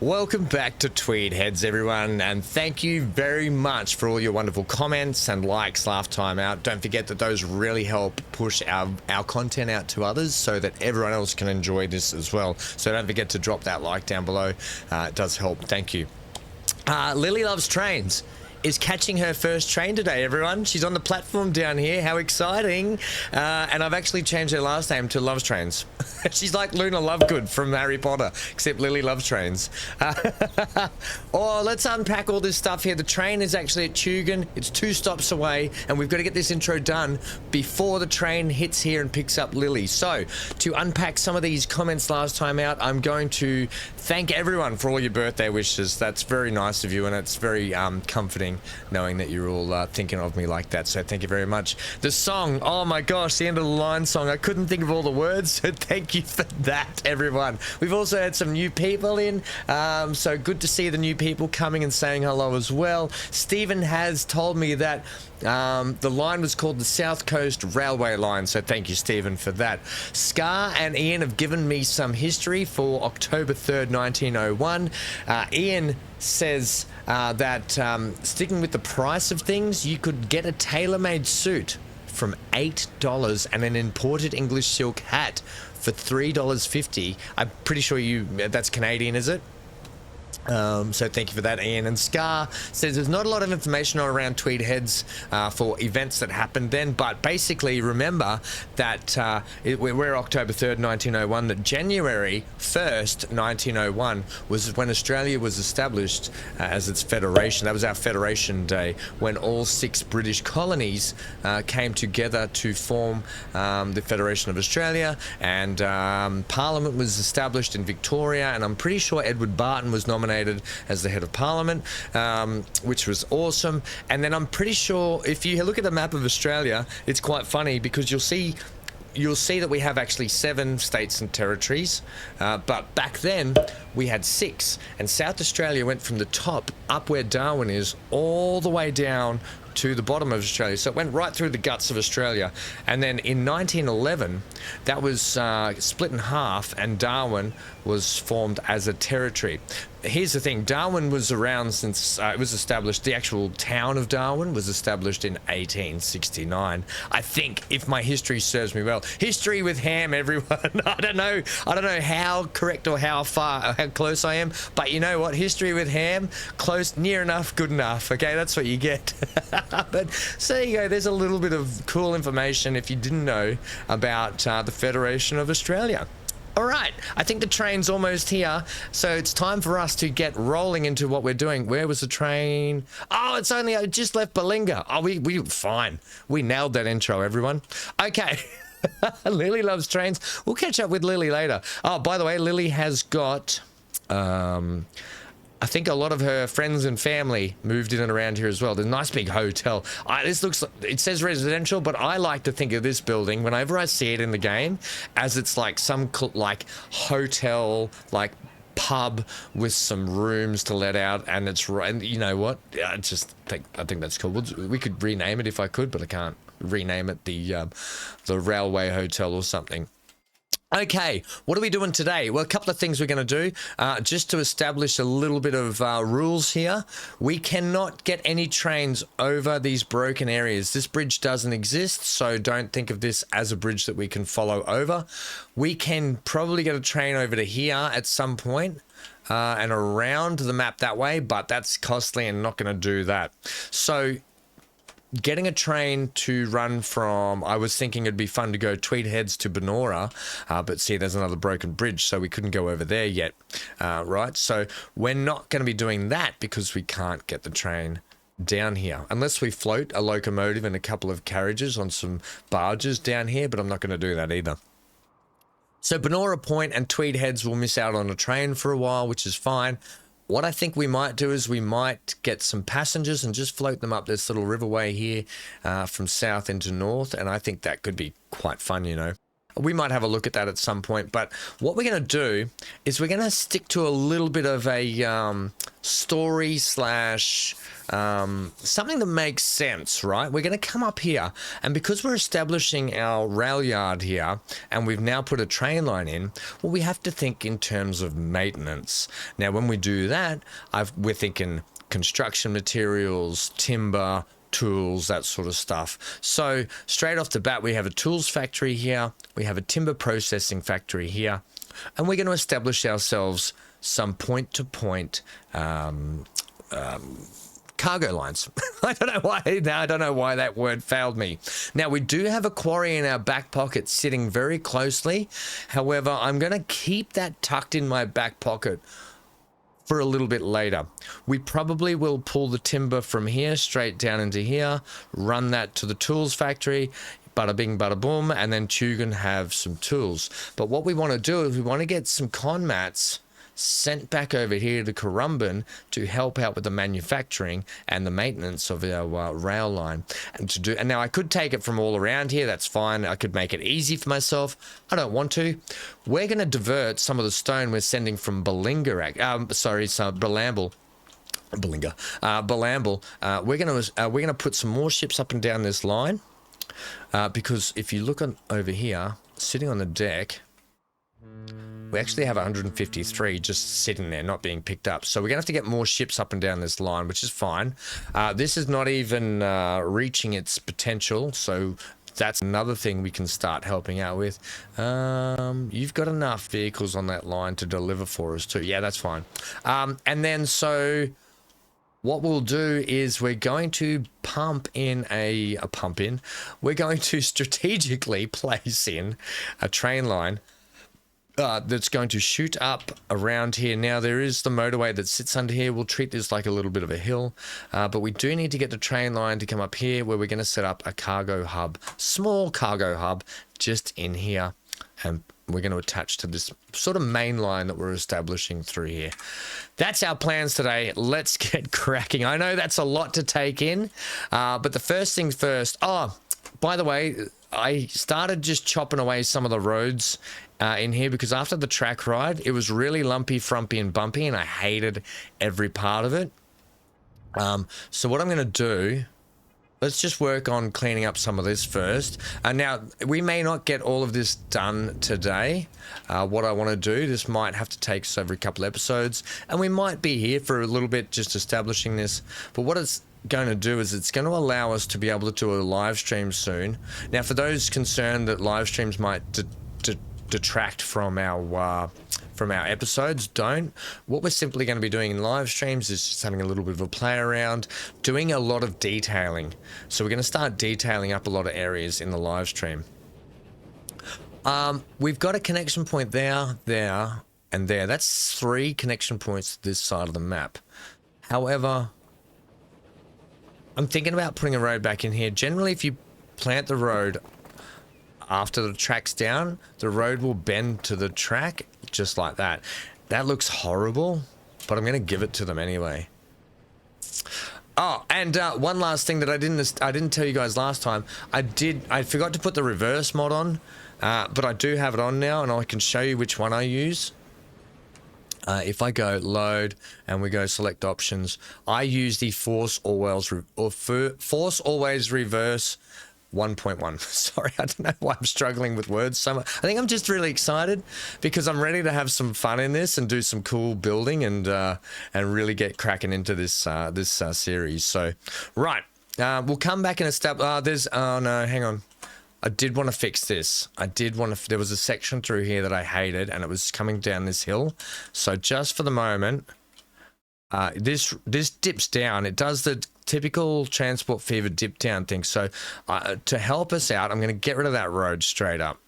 Welcome back to Tweed Heads, everyone, and thank you very much for all your wonderful comments and likes last time out. Don't forget that those really help push our content out to others so that everyone else can enjoy this as well. So don't forget to drop that like down below. It does help. Thank you. Lily Loves Trains is catching her first train today, everyone. She's on the platform down here. How exciting. And I've actually changed her last name to Loves Trains. She's like Luna Lovegood from Harry Potter, except Lily loves trains. Oh, let's unpack all this stuff here. The train is actually at Tugan. It's 2 stops away, and we've got to get this intro done before the train hits here and picks up Lily. So, to unpack some of these comments last time out, I'm going to thank everyone for all your birthday wishes. That's very nice of you, and it's very comforting knowing that you're all thinking of me like that. So thank you very much. The song, oh my gosh, the end of the line song, I couldn't think of all the words, so thank you for that, everyone. We've also had some new people in, so good to see the new people coming and saying hello as well. Stephen has told me that the line was called the South Coast Railway Line, so thank you, Stephen, for that. Scar and Ian have given me some history for October 3rd, 1901. Ian says that sticking with the price of things, you could get a tailor-made suit from $8 and an imported English silk hat for $3.50. I'm pretty sure that's Canadian, is it? So thank you for that, Ian. And Scar says there's not a lot of information around Tweed Heads for events that happened then, but basically remember that we're October 3rd, 1901, that January 1st, 1901 was when Australia was established as its federation. That was our Federation Day, when all 6 British colonies came together to form the Federation of Australia, and Parliament was established in Victoria, and I'm pretty sure Edward Barton was nominated as the head of Parliament, which was awesome. And then I'm pretty sure if you look at the map of Australia, it's quite funny because you'll see that we have actually 7 states and territories, but back then we had 6, and South Australia went from the top up where Darwin is all the way down to the bottom of Australia, so it went right through the guts of Australia. And then in 1911 that was split in half, and Darwin was formed as a territory. Here's the thing, Darwin was around since it was established. The actual town of Darwin was established in 1869, I think, if my history serves me well. History with Ham, everyone. I don't know how correct or how close I am, but you know what, history with Ham, close, near enough, good enough. Okay, that's what you get. But so there you go, there's a little bit of cool information if you didn't know about the Federation of Australia. All right, I think the train's almost here, so it's time for us to get rolling into what we're doing. Where was the train? Oh, it's only, I just left Balinga. Oh, we fine. We nailed that intro, everyone. Okay. Lily loves trains. We'll catch up with Lily later. Oh, by the way, Lily has got, I think a lot of her friends and family moved in and around here as well. There's a nice big hotel. This looks, it says residential, but I like to think of this building, whenever I see it in the game, as it's like some like hotel, like pub with some rooms to let out, and it's right. And you know what? I think that's cool. We could rename it if I could, but I can't rename it the Railway Hotel or something. Okay, what are we doing today? Well, a couple of things we're going to do, just to establish a little bit of rules here. We cannot get any trains over these broken areas. This bridge doesn't exist, so don't think of this as a bridge that we can follow over. We can probably get a train over to here at some point, and around the map that way, but that's costly and not going to do that. So getting a train to run from, I was thinking it'd be fun to go Tweed Heads to Benora, but see, there's another broken bridge, so we couldn't go over there yet, right? So we're not going to be doing that because we can't get the train down here, unless we float a locomotive and a couple of carriages on some barges down here, but I'm not going to do that either. So Benora Point and Tweed Heads will miss out on a train for a while, which is fine. What I think we might do is we might get some passengers and just float them up this little riverway here from south into north, and I think that could be quite fun, you know. We might have a look at that at some point, but what we're going to do is we're going to stick to a little bit of a story slash something that makes sense, right? We're going to come up here, and because we're establishing our rail yard here, and we've now put a train line in, well, we have to think in terms of maintenance. Now, when we do that, we're thinking construction materials, timber, tools, that sort of stuff. So straight off the bat, we have a tools factory here, we have a timber processing factory here, and we're going to establish ourselves some point-to-point cargo lines. I don't know why that word failed me. Now, we do have a quarry in our back pocket sitting very closely. However, I'm going to keep that tucked in my back pocket for a little bit later. We probably will pull the timber from here straight down into here, run that to the tools factory, bada bing, bada boom, and then you can have some tools. But what we want to do is we want to get some con mats sent back over here to Currumbin to help out with the manufacturing and the maintenance of our rail line. And now I could take it from all around here, that's fine. I could make it easy for myself. I don't want to. We're going to divert some of the stone we're sending from Belinga, Belamble. We're going to put some more ships up and down this line, because if you look over here, sitting on the deck, we actually have 153 just sitting there, not being picked up. So we're going to have to get more ships up and down this line, which is fine. This is not even reaching its potential, so that's another thing we can start helping out with. You've got enough vehicles on that line to deliver for us too. Yeah, that's fine. And then so what we'll do is we're going to we're going to strategically place in a train line that's going to shoot up around here. Now, there is the motorway that sits under here. We'll treat this like a little bit of a hill, but we do need to get the train line to come up here, where we're going to set up a cargo hub, small cargo hub, just in here, and we're going to attach to this sort of main line that we're establishing through here. That's our plans today. Let's get cracking. I know that's a lot to take in, but the first things first. Oh, by the way, I started just chopping away some of the roads in here, because after the track ride, it was really lumpy, frumpy, and bumpy, and I hated every part of it. So what I'm going to do, let's just work on cleaning up some of this first. Now, we may not get all of this done today. What I want to do, this might have to take us over a couple episodes, and we might be here for a little bit just establishing this. But what it's going to do is it's going to allow us to be able to do a live stream soon. Now, for those concerned that live streams might detract from our episodes, don't. What we're simply going to be doing in live streams is just having a little bit of a play around, doing a lot of detailing. So we're going to start detailing up a lot of areas in the live stream. We've got a connection point there, and there. That's 3 connection points to this side of the map. However, I'm thinking about putting a road back in here. Generally, if you plant the road after the track's down, the road will bend to the track just like that. That looks horrible, but I'm going to give it to them anyway. Oh, and one last thing that I didn't tell you guys last time. I forgot to put the reverse mod on, but I do have it on now, and I can show you which one I use. If I go load and we go select options, I use the force always reverse 1.1. Sorry, I don't know why I'm struggling with words so much. I think I'm just really excited because I'm ready to have some fun in this and do some cool building and really get cracking into this series. So, right, we'll come back and establish. Oh no, hang on. I did want to fix this. There was a section through here that I hated, and it was coming down this hill. So just for the moment, this dips down. It does the typical transport fever dip down thing. So to help us out, I'm going to get rid of that road straight up.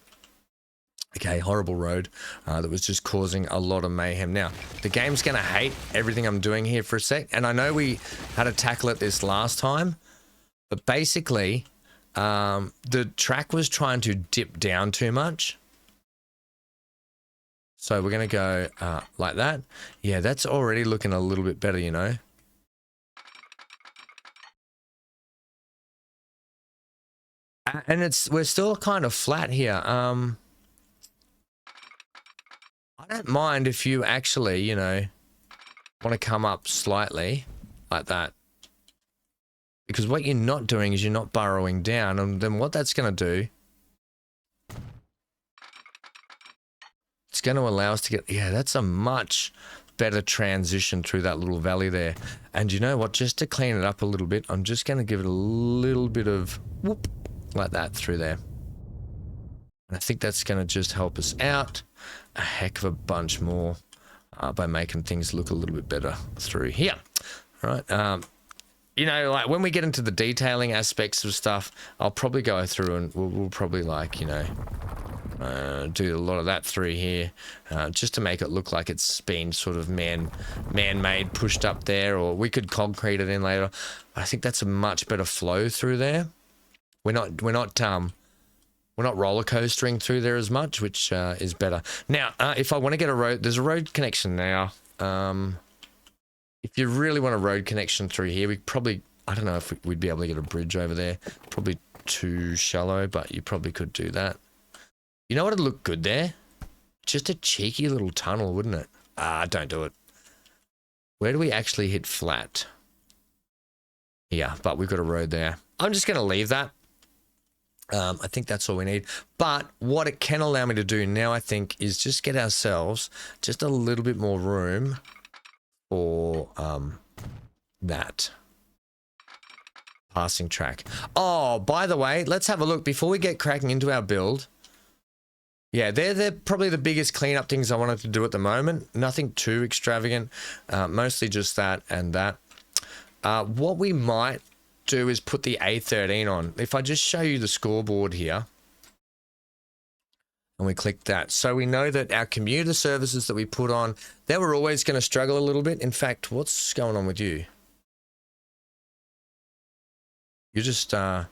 Okay, horrible road that was just causing a lot of mayhem. Now, the game's going to hate everything I'm doing here for a sec. And I know we had to tackle it this last time, but basically the track was trying to dip down too much. So we're going to go like that. Yeah, that's already looking a little bit better, you know. And we're still kind of flat here. I don't mind if you actually, you know, want to come up slightly like that. Because what you're not doing is you're not burrowing down, and then what that's going to do, it's going to allow us to get, yeah, that's a much better transition through that little valley there. And you know what, just to clean it up a little bit, I'm just going to give it a little bit of whoop like that through there. And I think that's going to just help us out a heck of a bunch more by making things look a little bit better through here. All right. You know, like when we get into the detailing aspects of stuff, I'll probably go through and we'll probably like, you know, do a lot of that through here, just to make it look like it's been sort of man-made, pushed up there, or we could concrete it in later. I think that's a much better flow through there. We're not roller coastering through there as much, which is better. Now, if I want to get a road, there's a road connection now. If you really want a road connection through here, we probably, I don't know if we'd be able to get a bridge over there. Probably too shallow, but you probably could do that. You know what would look good there? Just a cheeky little tunnel, wouldn't it? Don't do it. Where do we actually hit flat? Yeah, but we've got a road there. I'm just going to leave that. I think that's all we need. But what it can allow me to do now, I think, is just get ourselves just a little bit more room for that passing track. Oh, by the way, let's have a look before we get cracking into our build. Yeah, they're probably the biggest cleanup things I wanted to do at the moment. Nothing too extravagant, mostly just that and that. What we might do is put the A13 on. If I just show you the scoreboard here, and we click that. So we know that our commuter services that we put on, they were always going to struggle a little bit. In fact, what's going on with you? You're just, are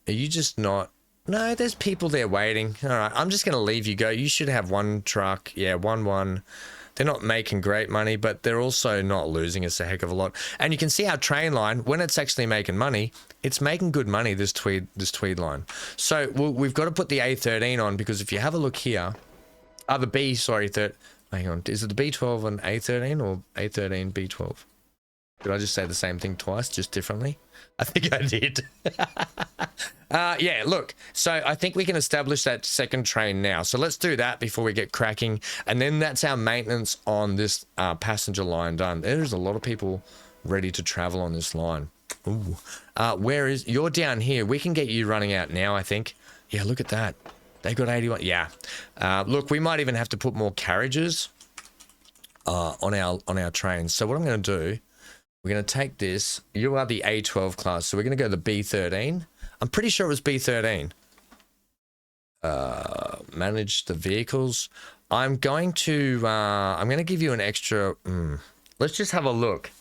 you just not? No, there's people there waiting. All right, I'm just going to leave you go. You should have one truck. Yeah, one. They're not making great money, but they're also not losing us a heck of a lot. And you can see our train line, when it's actually making money, it's making good money, this Tweed line. So we've got to put the A13 on, because if you have a look here, the B, sorry, hang on, is it the B12 on A13 or A13 B12? Did I just say the same thing twice, just differently? I think I did. Yeah, look, so I think we can establish that second train now. So let's do that before we get cracking. And then that's our maintenance on this passenger line done. There's a lot of people ready to travel on this line. Ooh. You're down here. We can get you running out now, I think. Yeah, look at that. They got 81. Yeah. Look, we might even have to put more carriages on our trains. So what I'm going to do, we're going to take this. You are the A12 class, so we're going to go the B13. I'm pretty sure it was B13. Manage the vehicles. I'm going to give you an extra. Let's just have a look.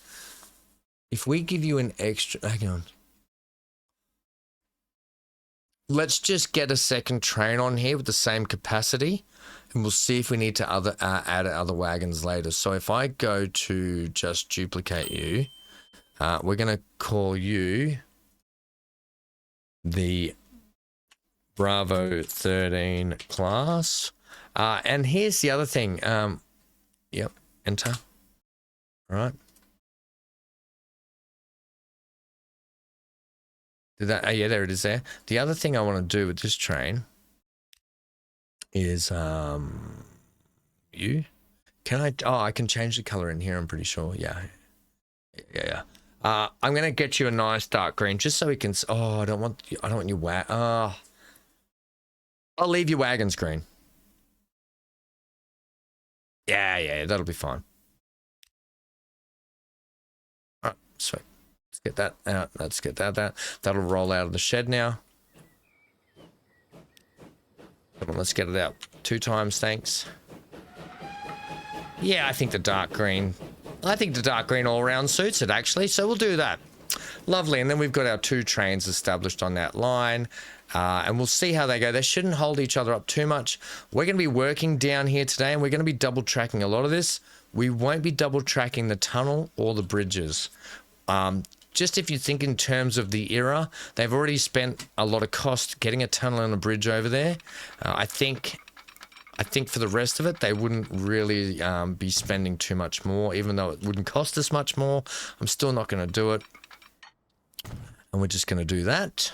If we give you an extra, hang on. Let's just get a second train on here with the same capacity, and we'll see if we need to add other wagons later. So if I go to just duplicate you, we're going to call you the Bravo 13 class. And here's the other thing. Yep, enter. All right. Did that? Oh, yeah, there it is there. The other thing I want to do with this train is you. Can I? Oh, I can change the color in here. I'm pretty sure. Yeah. I'm gonna get you a nice dark green just so we can. Oh, I don't want you I'll leave your wagons green. Yeah, that'll be fine. All right, sweet. Let's get that out. Let's get that out. That'll roll out of the shed now. Come on, let's get it out 2 times, thanks. Yeah, I think the dark green all around suits it, actually, so we'll do that. Lovely, and then we've got our 2 trains established on that line, and we'll see how they go. They shouldn't hold each other up too much. We're going to be working down here today, and we're going to be double tracking a lot of this. We won't be double tracking the tunnel or the bridges. Just if you think in terms of the era, they've already spent a lot of cost getting a tunnel and a bridge over there. I think I think for the rest of it, they wouldn't really be spending too much more, even though it wouldn't cost us much more. I'm still not going to do it. And we're just going to do that.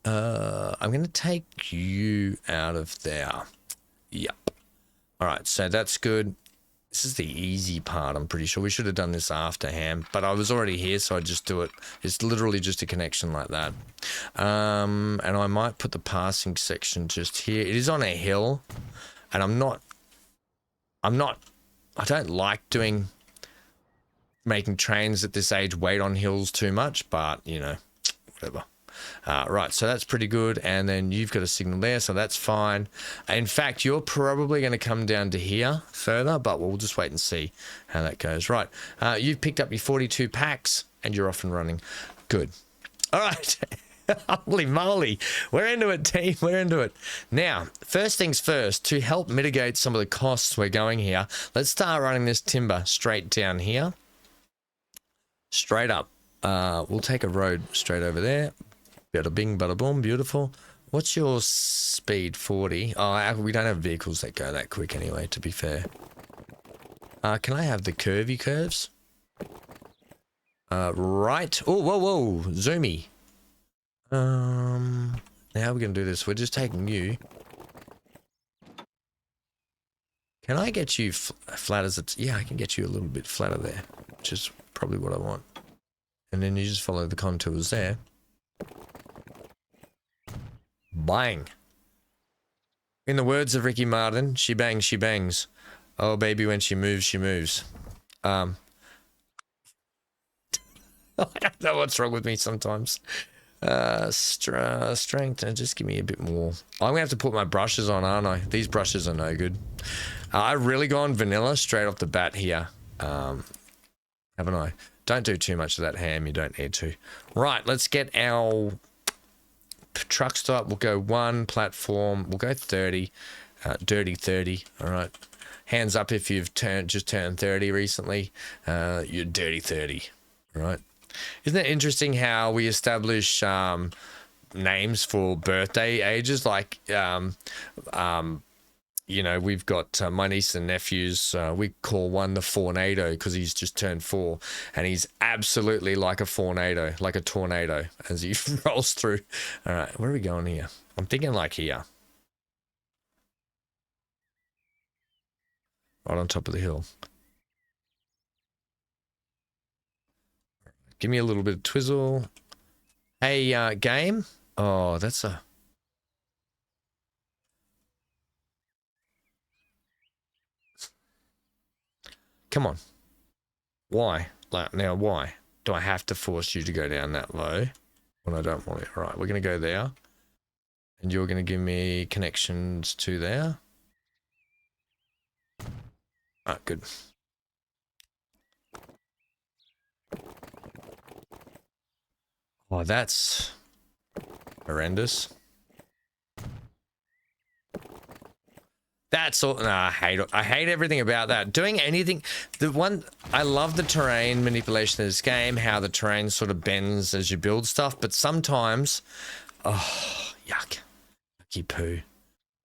I'm going to take you out of there. Yep. All right, so that's good. This is the easy part, I'm pretty sure. We should have done this after Ham, but I was already here, so I just do it. It's literally just a connection like that. And I might put the passing section just here. It is on a hill, and I don't like making trains at this age wait on hills too much, but, you know, whatever. Right, so that's pretty good, and then you've got a signal there, so that's fine. In fact, you're probably going to come down to here further, but we'll just wait and see how that goes. Right, you've picked up your 42 packs, and you're off and running. Good. All right. Holy moly. We're into it, team. We're into it. Now, first things first, to help mitigate some of the costs we're going here, let's start running this timber straight down here. Straight up. We'll take a road straight over there. Bada bing, bada boom, beautiful. What's your speed? 40. Oh, we don't have vehicles that go that quick anyway, to be fair. Can I have the curvy curves? Right. Oh, whoa, whoa, zoomy. Now we're going to do this. We're just taking you. Can I get you flat as it's... Yeah, I can get you a little bit flatter there, which is probably what I want. And then you just follow the contours there. Bang. In the words of Ricky Martin, she bangs, she bangs. Oh, baby, when she moves, she moves. I don't know what's wrong with me sometimes. Strength, just give me a bit more. I'm gonna have to put my brushes on, aren't I? These brushes are no good. I've really gone vanilla straight off the bat here. Haven't I? Don't do too much of that Ham, you don't need to. Right, let's get our truck stop. We'll go 1 platform. We'll go 30. Dirty 30. All right. Hands up if you've just turned 30 recently. You're dirty 30. All right. Isn't it interesting how we establish names for birthday ages? Like, you know, we've got my niece and nephews. We call one the Fornado because he's just turned 4, and he's absolutely like a Fornado, like a tornado as he rolls through. All right, where are we going here? I'm thinking like here, right on top of the hill. Give me a little bit of twizzle. Hey, game. Oh, that's a... Come on. Why? Like, now, why? Do I have to force you to go down that low when I don't want it? All right, we're going to go there. And you're going to give me connections to there. All right, good. Oh, that's horrendous. That's all. Nah, I hate everything about that. Doing anything. I love the terrain manipulation of this game, how the terrain sort of bends as you build stuff, but sometimes, oh, yuck. Yucky poo.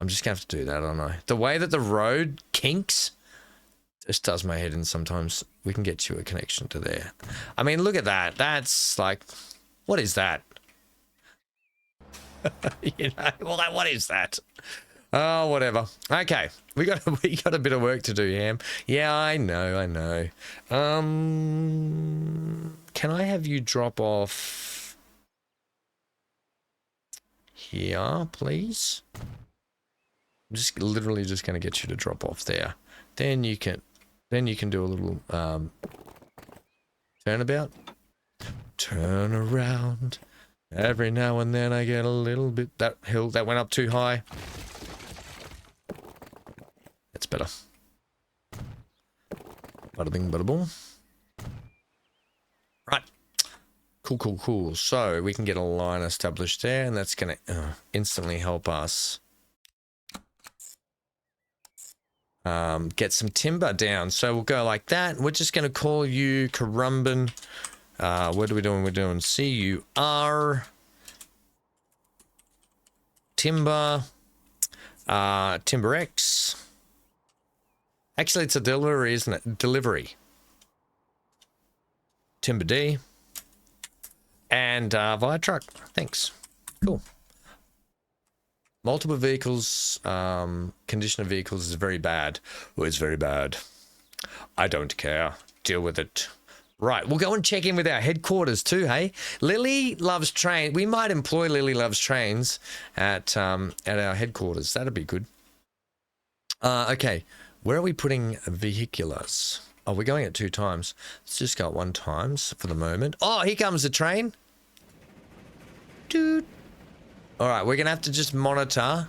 I'm just going to have to do that, aren't I? The way that the road kinks just does my head in sometimes. We can get you a connection to there. I mean, look at that. That's like, what is that? You know, well, what is that? Oh, whatever. Okay, we got a bit of work to do, Ham. Yeah, I know. Can I have you drop off here, please? I'm just literally just going to get you to drop off there. Then you can do a little turnabout. Turn around. Every now and then I get a little bit... That hill, that went up too high. That's better. Bada bing, bada boom. Right. Cool. So we can get a line established there, and that's going to instantly help us get some timber down. So we'll go like that. We're just going to call you Currumbin. What are we doing? We're doing CUR timber. Timber X. Actually, it's a delivery, isn't it? Delivery. Timber D. And via truck. Thanks. Cool. Multiple vehicles. Condition of vehicles is very bad. Oh, it's very bad. I don't care. Deal with it. Right, we'll go and check in with our headquarters too, hey? Lilly Loves Train. We might employ Lilly Loves Trains at our headquarters. That'd be good. Okay, where are we putting vehiculars? Oh, we're going at 2 times. Let's just go at 1 times for the moment. Oh, here comes the train. Dude. All right, we're going to have to just monitor.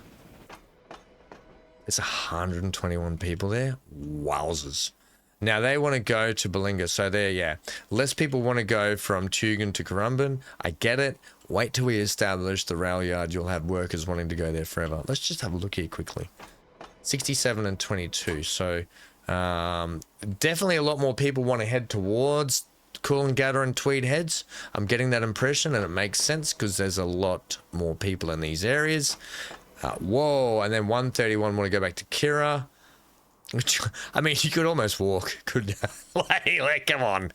There's 121 people there. Wowzers. Now, they want to go to Balinga, so there, yeah. Less people want to go from Tugun to Currumbin. I get it. Wait till we establish the rail yard. You'll have workers wanting to go there forever. Let's just have a look here quickly. 67 and 22. So, definitely a lot more people want to head towards Coolangatta and Tweed Heads. I'm getting that impression, and it makes sense because there's a lot more people in these areas. Whoa, and then 131 want to go back to Kira. Which, I mean, you could almost walk, couldn't you? like, come on.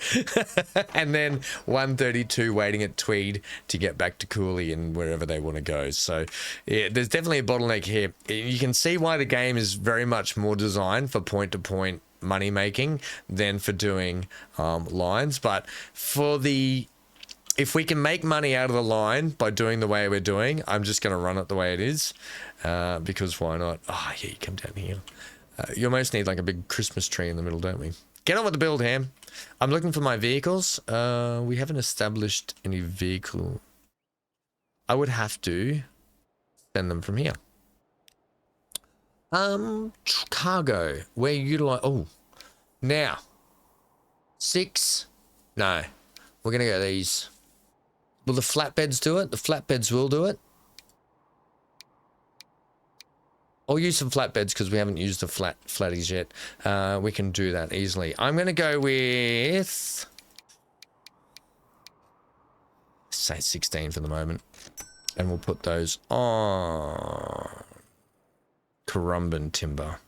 And then 132 waiting at Tweed to get back to Cooley and wherever they want to go. So, yeah, there's definitely a bottleneck here. You can see why the game is very much more designed for point-to-point money making than for doing lines. But for the... If we can make money out of the line by doing the way we're doing, I'm just going to run it the way it is. Because why not? Oh, yeah, you come down here. You almost need like a big Christmas tree in the middle, don't we? Get on with the build, Ham. I'm looking for my vehicles. We haven't established any vehicle. I would have to send them from here. Cargo. Where utilize... Oh. Now. 6. No. We're going to go these. Will the flatbeds do it? The flatbeds will do it. I'll use some flatbeds because we haven't used the flatties yet. We can do that easily. I'm going to go with... say 16 for the moment. And we'll put those on Currumbin timber.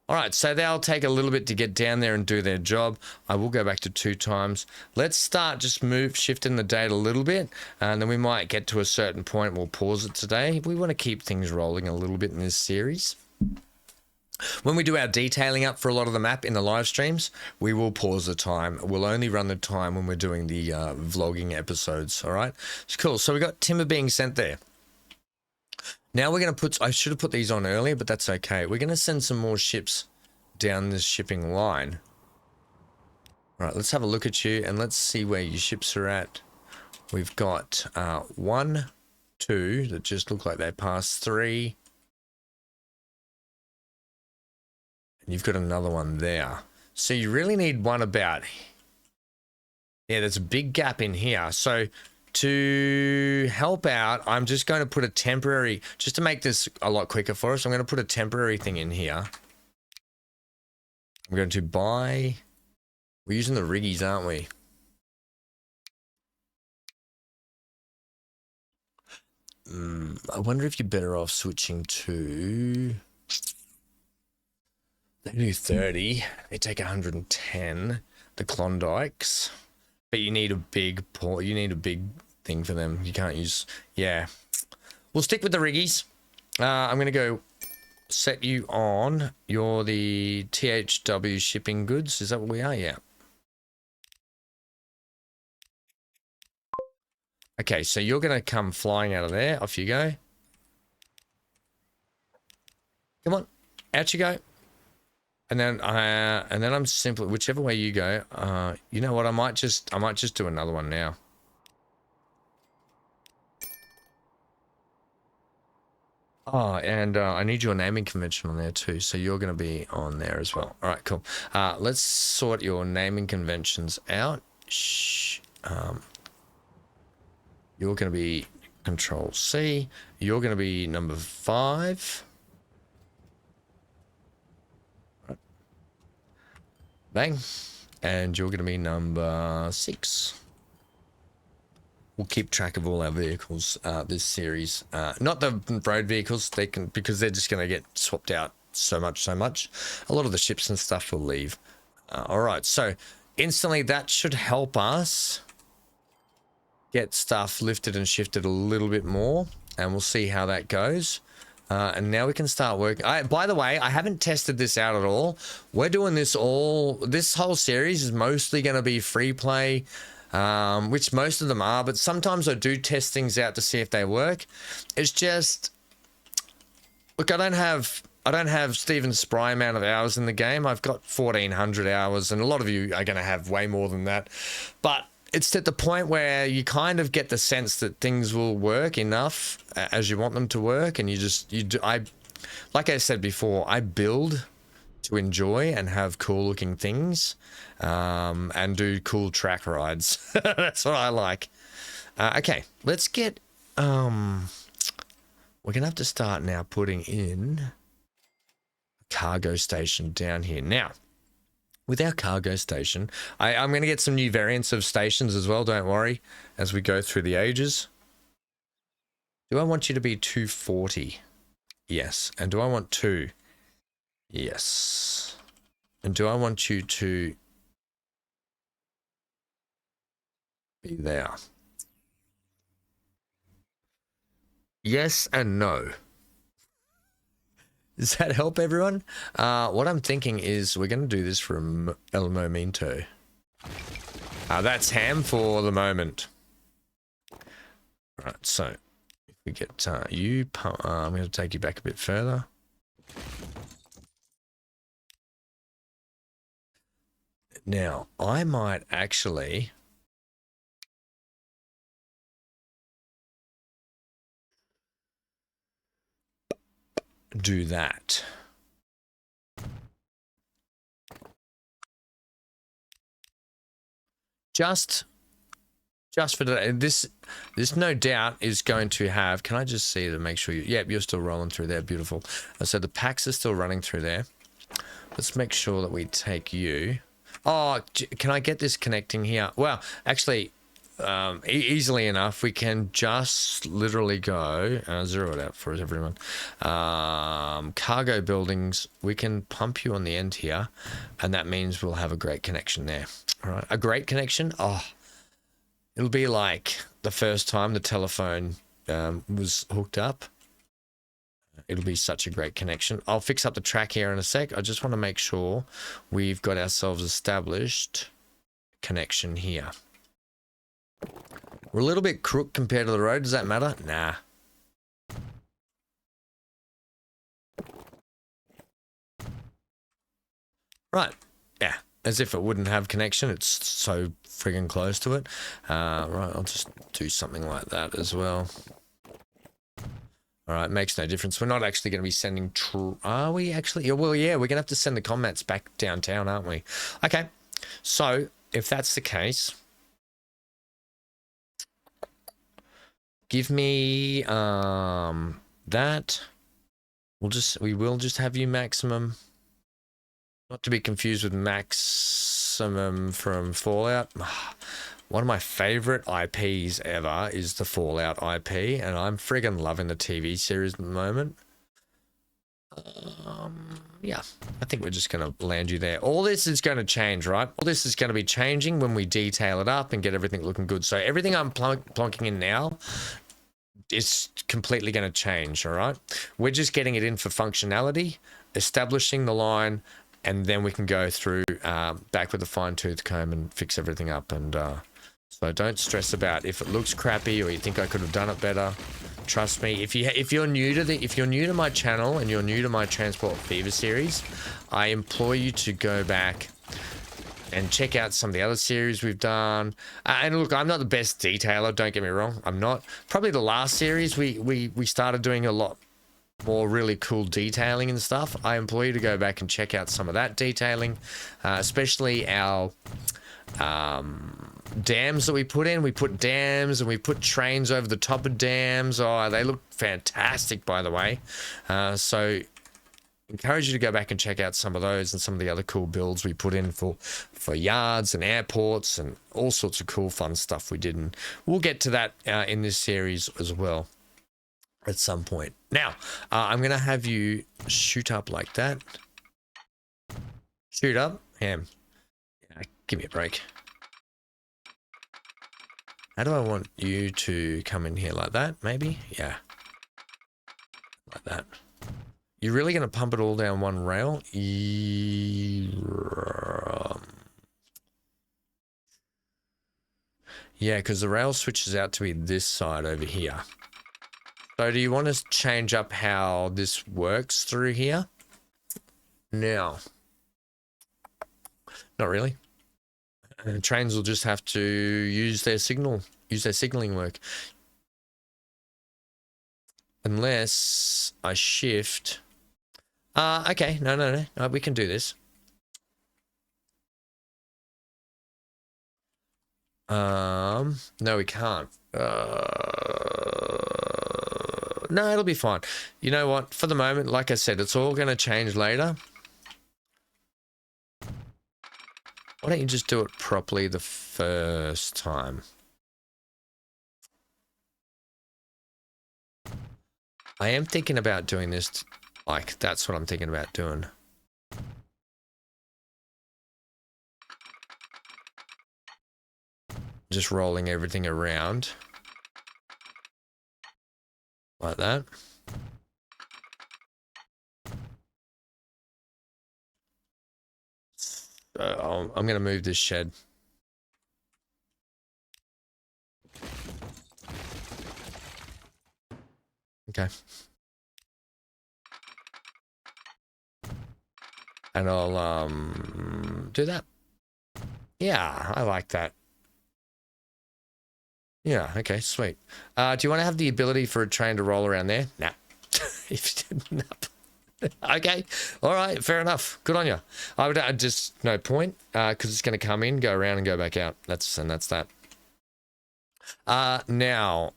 All right, so they'll take a little bit to get down there and do their job. I will go back to 2 times. Let's start just shifting the date a little bit, and then we might get to a certain point. We'll pause it today. We want to keep things rolling a little bit in this series. When we do our detailing up for a lot of the map in the live streams, we will pause the time. We'll only run the time when we're doing the vlogging episodes, all right? It's cool. So we got timber being sent there. Now we're going to put... I should have put these on earlier, but that's okay. We're going to send some more ships down this shipping line. All right, let's have a look at you, and let's see where your ships are at. We've got 1, 2 that just look like they passed 3. And you've got another one there. So you really need one about... Yeah, there's a big gap in here. So... to help out, I'm just going to put a temporary, just to make this a lot quicker for us, I'm going to put a temporary thing in here. I'm going to buy, we're using the riggies, aren't we? I wonder if you're better off switching to, they do 30, they take 110, the Klondikes. But you need a big port. You need a big thing for them. You can't use... Yeah. We'll stick with the riggies. I'm going to go set you on. You're the THW shipping goods. Is that what we are? Yeah. Okay, so you're going to come flying out of there. Off you go. Come on. Out you go. And then I'm simply, whichever way you go, you know what, I might just do another one now. Oh, and I need your naming convention on there too, so you're going to be on there as well. All right, cool. Let's sort your naming conventions out. You're going to be Control C. You're going to be number 5. Bang. And you're going to be number 6. we'll keep track of all our vehicles this series. Not the road vehicles, they can, because they're just going to get swapped out so much. A lot of the ships and stuff will leave. All right, so instantly that should help us get stuff lifted and shifted a little bit more, and we'll see how that goes. And now we can start working. By the way, I haven't tested this out at all. We're doing this whole series is mostly going to be free play, which most of them are, but sometimes I do test things out to see if they work. It's just, look, I don't have Steven Spry amount of hours in the game. I've got 1,400 hours, and a lot of you are going to have way more than that. But it's at the point where you kind of get the sense that things will work enough as you want them to work, and like I said before, I build to enjoy and have cool looking things, and do cool track rides. That's what I like. Okay, let's get, we're gonna have to start now putting in a cargo station down here. Now, with our cargo station, I'm going to get some new variants of stations as well, don't worry, as we go through the ages. Do I want you to be 240? Yes. And do I want 2? Yes. And do I want you to be there? Yes and no. Does that help everyone? What I'm thinking is we're going to do this from El Momento. That's ham for the moment. Right, so if we get you, I'm going to take you back a bit further. Now, I might actually do that. Just for this no doubt is going to have, can I just see to make sure you're still rolling through there, beautiful. So the packs are still running through there. Let's make sure that we take you. Oh, can I get this connecting here? Well, actually, easily enough, we can just literally go, zero it out for everyone. Cargo buildings, we can pump you on the end here, and that means we'll have a great connection there. All right, a great connection. Oh, it'll be like the first time the telephone was hooked up. It'll be such a great connection. I'll fix up the track here in a sec. I just want to make sure we've got ourselves established connection here. We're a little bit crook compared to the road. Does that matter? Nah. Right. Yeah. As if it wouldn't have connection. It's so friggin' close to it. Right. I'll just do something like that as well. All right. Makes no difference. We're not actually going to be sending... Are we actually? Well, yeah. We're going to have to send the combats back downtown, aren't we? Okay. So, if that's the case... Give me that. We will just have you maximum. Not to be confused with maximum from Fallout. One of my favorite IPs ever is the Fallout IP, and I'm friggin' loving the TV series at the moment. Yeah, I think we're just going to land you there. All this is going to change, right? All this is going to be changing when we detail it up and get everything looking good. So everything I'm plonking in now is completely going to change, all right? We're just getting it in for functionality, establishing the line, and then we can go through back with a fine-tooth comb and fix everything up. And so don't stress about if it looks crappy or you think I could have done it better. Trust me, if you're new to my channel and you're new to my Transport Fever series, I implore you to go back and check out some of the other series we've done. And look, I'm not the best detailer, don't get me wrong. I'm not. Probably the last series we started doing a lot more really cool detailing and stuff. I implore you to go back and check out some of that detailing, especially our dams that we put in. We put dams and we put trains over the top of dams. Oh, they look fantastic, by the way. So encourage you to go back and check out some of those and some of the other cool builds we put in for yards and airports and all sorts of cool fun stuff we did. And we'll get to that in this series as well at some point. Now, I'm going to have you shoot up like that. Shoot up. Ham. Yeah, give me a break. How do I want you to come in here like that? Maybe? Yeah. Like that. You're really going to pump it all down one rail? Yeah, because the rail switches out to be this side over here. So do you want to change up how this works through here? No. Not really. Trains will just have to use their signaling work. Unless I shift. Okay. No, we can do this. No, we can't. No, it'll be fine. You know what? For the moment, like I said, it's all going to change later. Why don't you just do it properly the first time? I am thinking about doing this, like, that's what I'm thinking about doing. Just rolling everything around. Like that. So I'm going to move this shed. Okay. And I'll do that. Yeah, I like that. Yeah, okay, sweet. Do you want to have the ability for a train to roll around there? Nah. No. Okay, all right, fair enough. Good on you. I would just no point because it's going to come in, go around, and go back out. That's that. Now,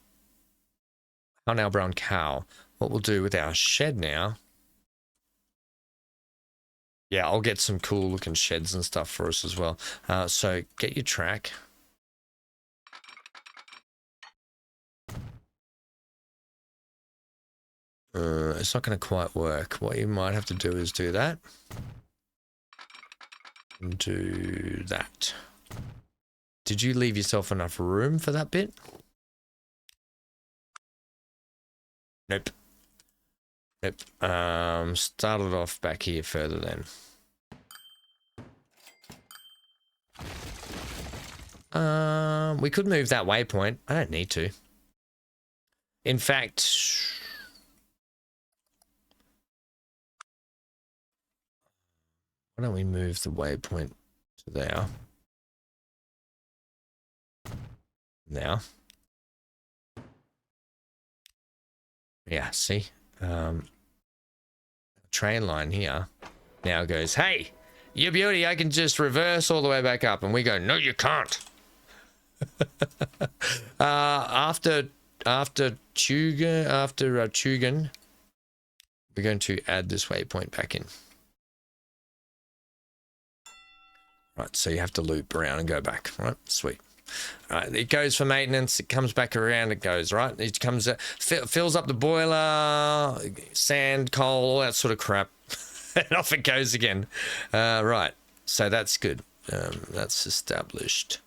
our now brown cow. What we'll do with our shed now? Yeah, I'll get some cool looking sheds and stuff for us as well. So get your track. It's not going to quite work. What you might have to do is do that. And do that. Did you leave yourself enough room for that bit? Nope. Nope. Start it off back here further then. We could move that waypoint. I don't need to. In fact... Why don't we move the waypoint to there? Now. Yeah, see? Train line here now goes, hey, you beauty, I can just reverse all the way back up. And we go, no, you can't. After Tugan, we're going to add this waypoint back in. Right, so you have to loop around and go back. Right, sweet. All right, it goes for maintenance. It comes back around. It goes right. It comes, fills up the boiler, sand, coal, all that sort of crap, and off it goes again. Right, so that's good. That's established.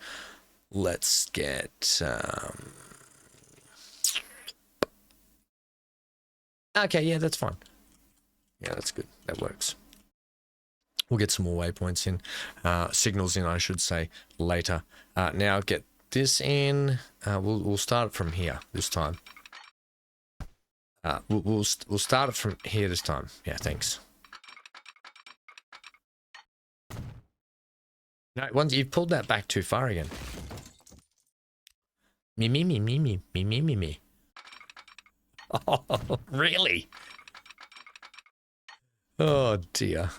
Let's get. Okay, yeah, that's fine. Yeah, that's good. That works. We'll get some more waypoints in, signals in, I should say, later. Now get this in. We'll start it from here this time. We'll start it from here this time. Yeah, thanks. No, once you've pulled that back too far again. Me. Oh, really? Oh dear.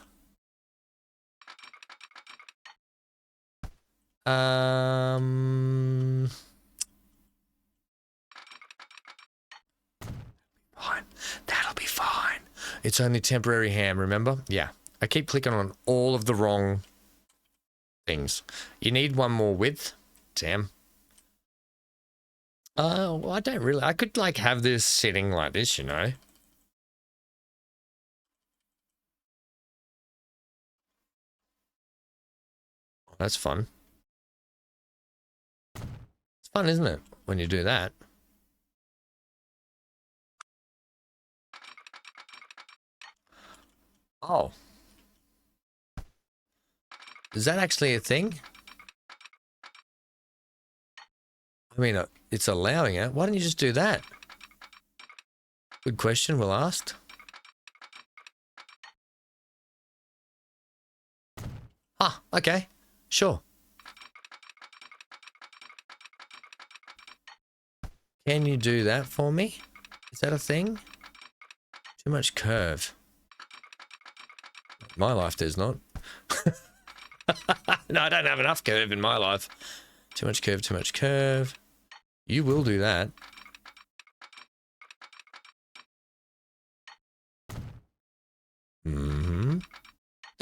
Fine. That'll be fine. It's only temporary ham, remember? Yeah. I keep clicking on all of the wrong things. You need one more width. Damn. Well, I don't really. I could like have this sitting like this, you know. That's fun. It's fun, isn't it, when you do that? Oh. Is that actually a thing? I mean, it's allowing it. Why don't you just do that? Good question, we'll ask. Ah, okay. Sure. Can you do that for me? Is that a thing? Too much curve. My life there's not. No, I don't have enough curve in my life. Too much curve, too much curve. You will do that. Mm-hmm.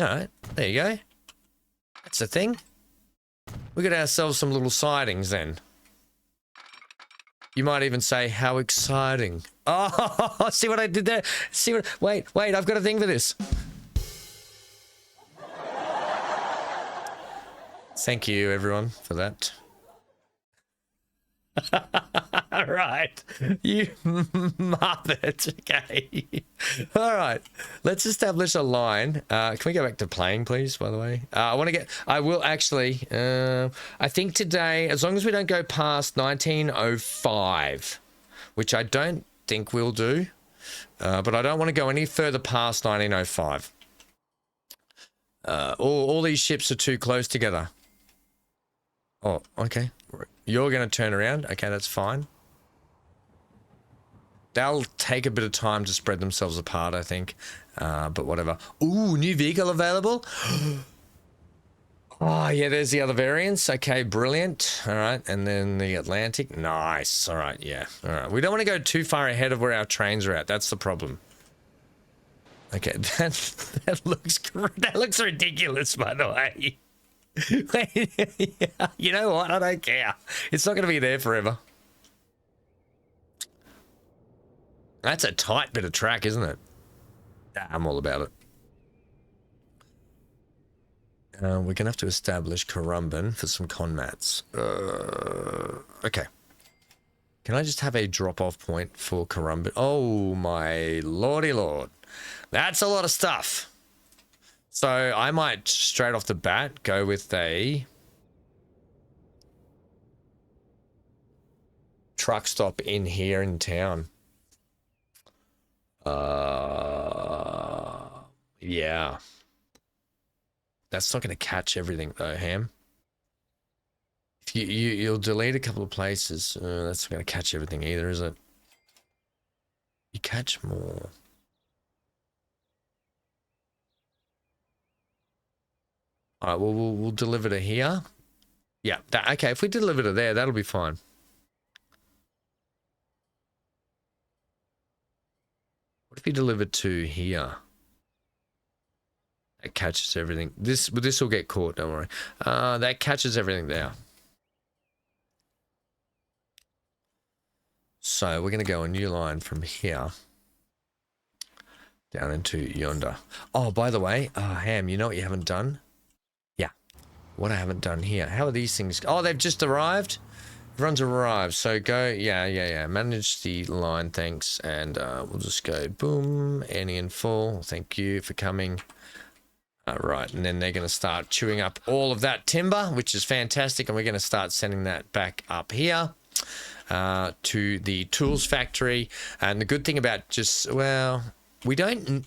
Alright, there you go. That's the thing. We got ourselves some little sidings then. You might even say, how exciting. Oh, see what I did there? See what... Wait, I've got a thing for this. Thank you, everyone, for that. Right. You muppet. Okay. All right. Let's establish a line. Can we go back to playing, please, by the way? I will actually, I think today, as long as we don't go past 1905, which I don't think we'll do, but I don't want to go any further past 1905. All these ships are too close together. Oh, okay. You're going to turn around. Okay, that's fine. They'll take a bit of time to spread themselves apart, I think. But whatever. Ooh, new vehicle available. Oh, yeah, there's the other variants. Okay, brilliant. All right, and then the Atlantic. Nice. All right, yeah. All right. We don't want to go too far ahead of where our trains are at. That's the problem. Okay, that looks ridiculous, by the way. Yeah, you know what? I don't care. It's not going to be there forever. That's a tight bit of track, isn't it? I'm all about it. We're going to have to establish Currumbin for some conmats. Okay. Can I just have a drop-off point for Currumbin? Oh, my lordy lord. That's a lot of stuff. So I might straight off the bat go with a truck stop in here in town. Yeah. That's not going to catch everything though, Ham. If you'll delete a couple of places, that's not going to catch everything either, is it? You catch more. All right, well, we'll deliver to here. Yeah, okay, if we deliver to there, that'll be fine. What if you deliver to here? That catches everything. This will get caught, don't worry. That catches everything there. So we're going to go a new line from here down into yonder. Oh, by the way, Ham, you know what you haven't done? What I haven't done here. How are these things? Oh, they've just arrived. Everyone's arrived. So go. Yeah. Manage the line. Thanks. And we'll just go boom. Annie in full. Thank you for coming. Right. And then they're going to start chewing up all of that timber, which is fantastic. And we're going to start sending that back up here to the tools factory. And the good thing about just, well, we don't...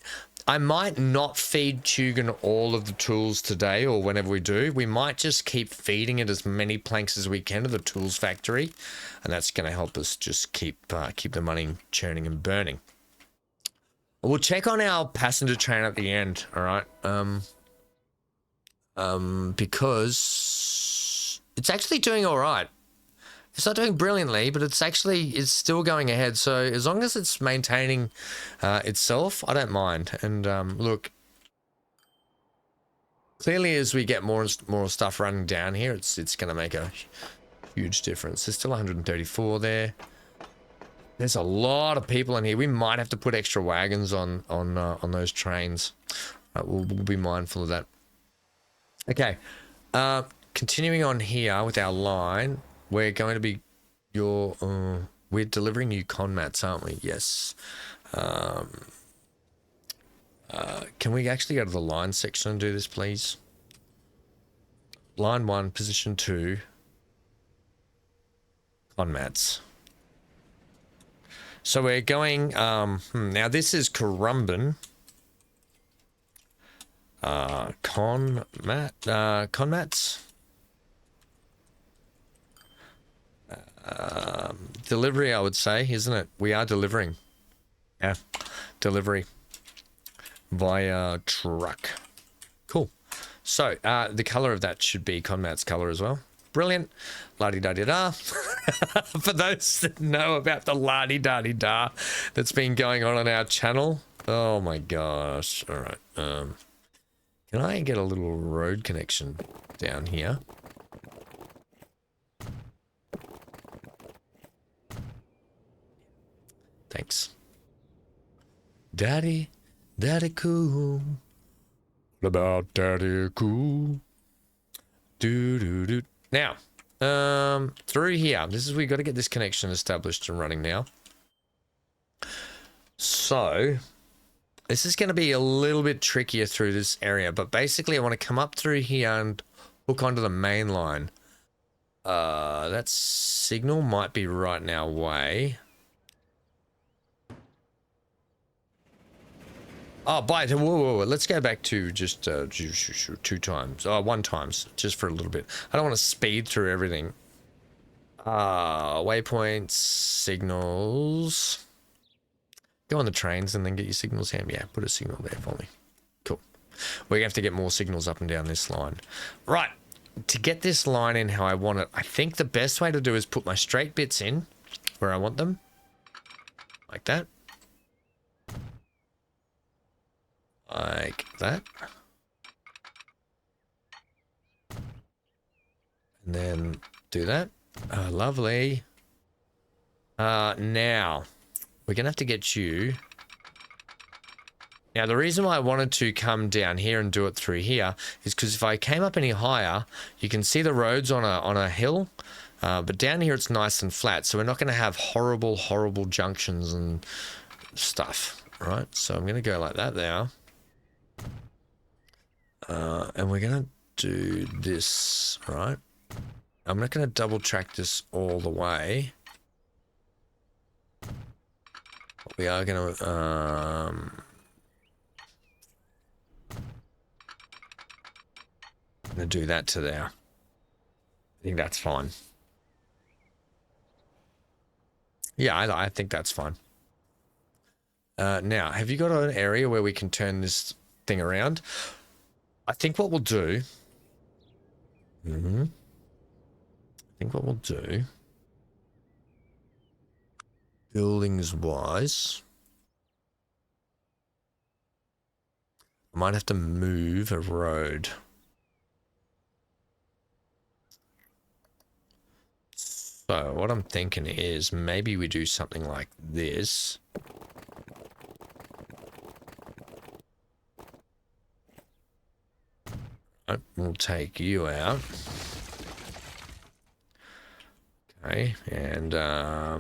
I might not feed Tugan all of the tools today or whenever we do. We might just keep feeding it as many planks as we can to the tools factory. And that's going to help us just keep the money churning and burning. We'll check on our passenger train at the end, all right? Because it's actually doing all right. It's not doing brilliantly, but it's still going ahead. So as long as it's maintaining itself, I don't mind. And look, clearly as we get more stuff running down here, it's going to make a huge difference. There's still 134 there. There's a lot of people in here. We might have to put extra wagons on those trains. We'll be mindful of that. Okay, continuing on here with our line, we're going to be we're delivering you con mats, aren't we? Yes. Can we actually go to the line section and do this, please? Line 1, position 2, con mats. So we're going, now this is Currumbin. Con mats. Delivery, I would say, isn't it? We are delivering. Yeah, delivery via truck. Cool. So the color of that should be Conmat's color as well. Brilliant. La-di-da-di-da. For those that know about the la-di-da-di-da that's been going on our channel. Oh my gosh. All right. Can I get a little road connection down here? Thanks. Daddy cool. What about Daddy cool? Do. Now, through here, we got to get this connection established and running now. So, this is going to be a little bit trickier through this area, but basically I want to come up through here and hook onto the main line. That signal might be right in our way. Oh, whoa. Let's go back to just 2 times. Oh, 1 times, just for a little bit. I don't want to speed through everything. Waypoints, signals. Go on the trains and then get your signals here. Yeah, put a signal there for me. Cool. We're going to have to get more signals up and down this line. Right. To get this line in how I want it, I think the best way to do is put my straight bits in where I want them. Like that. Like that. And then do that. Lovely. Now, we're going to have to get you. Now, the reason why I wanted to come down here and do it through here is because if I came up any higher, you can see the roads on a hill. But down here, it's nice and flat. So we're not going to have horrible junctions and stuff. Right? So I'm going to go like that there. And we're going to do this, right? I'm not going to double track this all the way. But we are going to do that to there. I think that's fine. Yeah, I think that's fine. Now, have you got an area where we can turn this thing around? I think what we'll do... buildings-wise... I might have to move a road. So, what I'm thinking is maybe we do something like this. We'll take you out. Okay, and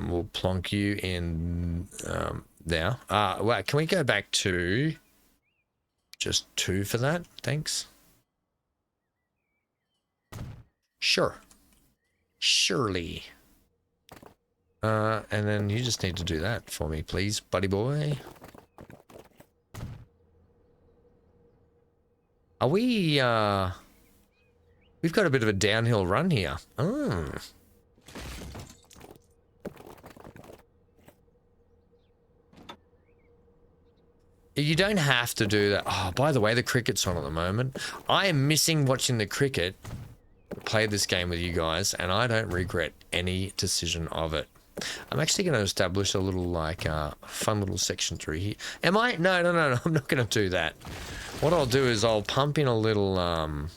we'll plonk you in there. Well, can we go back to just 2 for that? Thanks. Sure. Surely. And then you just need to do that for me, please, buddy boy. Are we, we've got a bit of a downhill run here. Oh. You don't have to do that. Oh, by the way, the cricket's on at the moment. I am missing watching the cricket. played this game with you guys, and I don't regret any decision of it. I'm actually going to establish a little, like, fun little section through here. Am I? No, I'm not going to do that. What I'll do is I'll pump in a little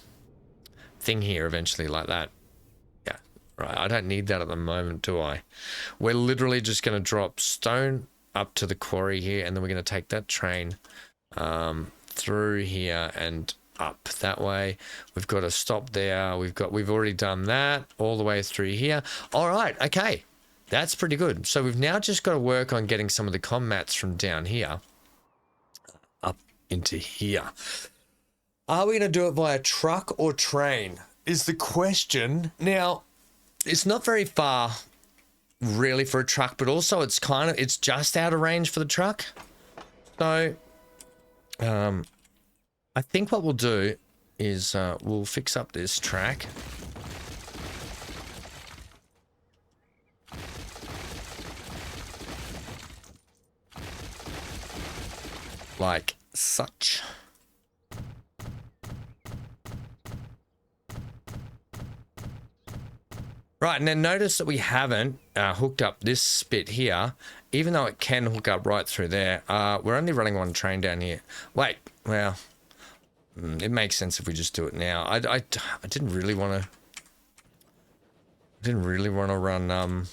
thing here eventually, like that. Yeah, right. I don't need that at the moment, do I? We're literally just going to drop stone up to the quarry here, and then we're going to take that train through here and up that way. We've got to stop there. We've already done that all the way through here. All right, okay, that's pretty good. So we've now just got to work on getting some of the comm mats from down here up into here. Are we going to do it via truck or train is the question. Now, it's not very far really for a truck, but also it's just out of range for the truck. So I think what we'll do is we'll fix up this track. Like such. Right, and then notice that we haven't hooked up this bit here, even though it can hook up right through there. We're only running one train down here. Wait, well, it makes sense if we just do it now. I didn't really want to run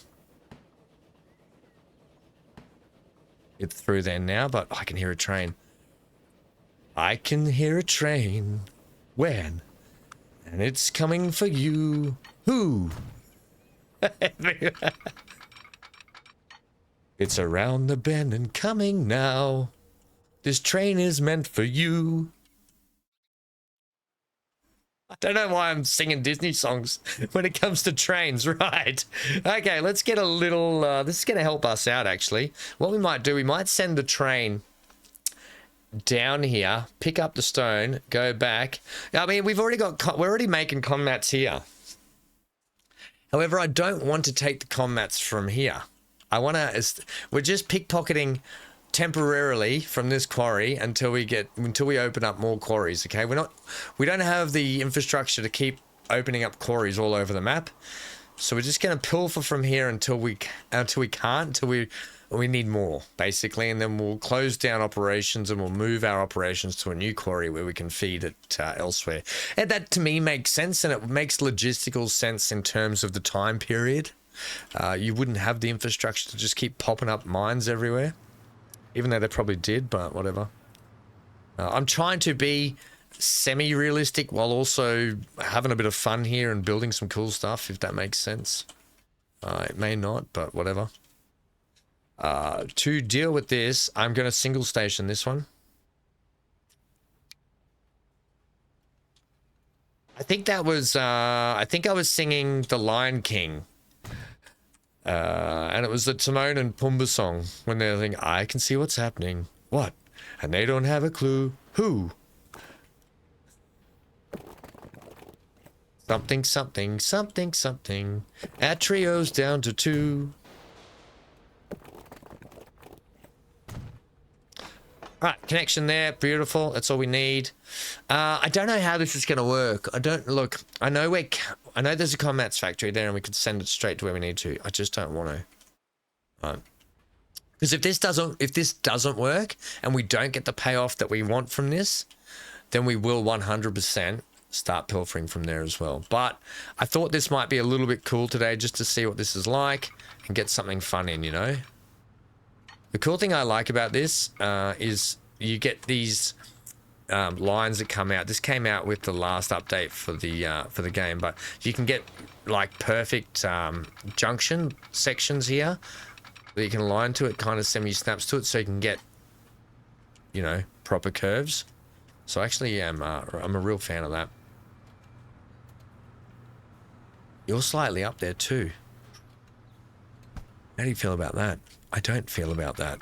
it through there now, but I can hear a train. I can hear a train when, and it's coming for you. Who? It's around the bend and coming now. This train is meant for you. I don't know why I'm singing Disney songs when it comes to trains, right? Okay, let's get a little, this is going to help us out, actually. What we might do, we might send the train down here, pick up the stone, go back. I mean, we're already making comm mats here. However, I don't want to take the comm mats from here. We're just pickpocketing temporarily from this quarry until we open up more quarries. Okay, we don't have the infrastructure to keep opening up quarries all over the map, so we're just going to pilfer from here until we need more, basically, and then we'll close down operations and we'll move our operations to a new quarry where we can feed it elsewhere. And that to me makes sense, and it makes logistical sense in terms of the time period. You wouldn't have the infrastructure to just keep popping up mines everywhere, even though they probably did, but whatever. I'm trying to be semi-realistic while also having a bit of fun here and building some cool stuff, if that makes sense. It may not, but whatever. To deal with this, I'm going to single station this one. I think that was, I think I was singing The Lion King. And it was the Timon and Pumbaa song when they're thinking, I can see what's happening. What? And they don't have a clue. Who? Something, something, something, something. Add trios down to 2. Right, connection there, beautiful. That's all we need. I don't know how this is going to work. I know there's a comm mats factory there, and we could send it straight to where we need to. I just don't want to. Right. Because if this doesn't work, and we don't get the payoff that we want from this, then we will 100% start pilfering from there as well. But I thought this might be a little bit cool today, just to see what this is like and get something fun in, you know. The cool thing I like about this is you get these lines that come out. This came out with the last update for the game, but you can get like perfect junction sections here that you can align to it, kind of semi-snaps to it, so you can get, you know, proper curves. So actually, I'm a real fan of that. You're slightly up there too. How do you feel about that? I don't feel about that.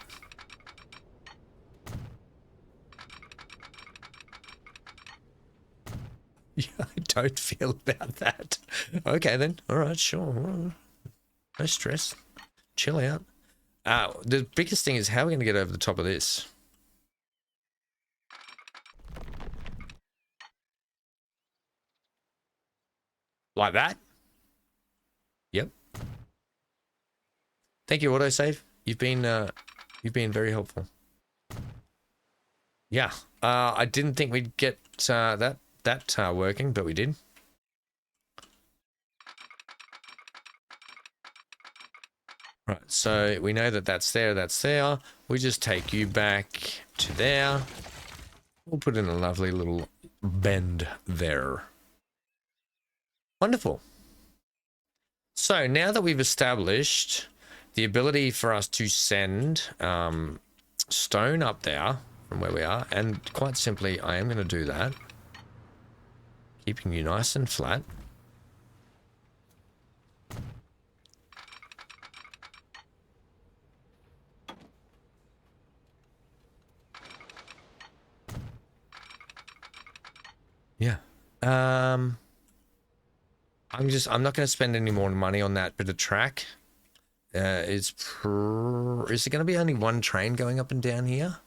Yeah, I don't feel about that. Okay then. All right, sure. No stress. Chill out. The biggest thing is how are we going to get over the top of this? Like that. Yep. Thank you, autosave. You've been very helpful. Yeah. I didn't think we'd get that working, but we did. Right, so we know that that's there, that's there. We just take you back to there. We'll put in a lovely little bend there. Wonderful. So now that we've established the ability for us to send stone up there from where we are, and quite simply, I am going to do that. Keeping you nice and flat. Yeah. I'm not going to spend any more money on that bit of track. Is there going to be only one train going up and down here?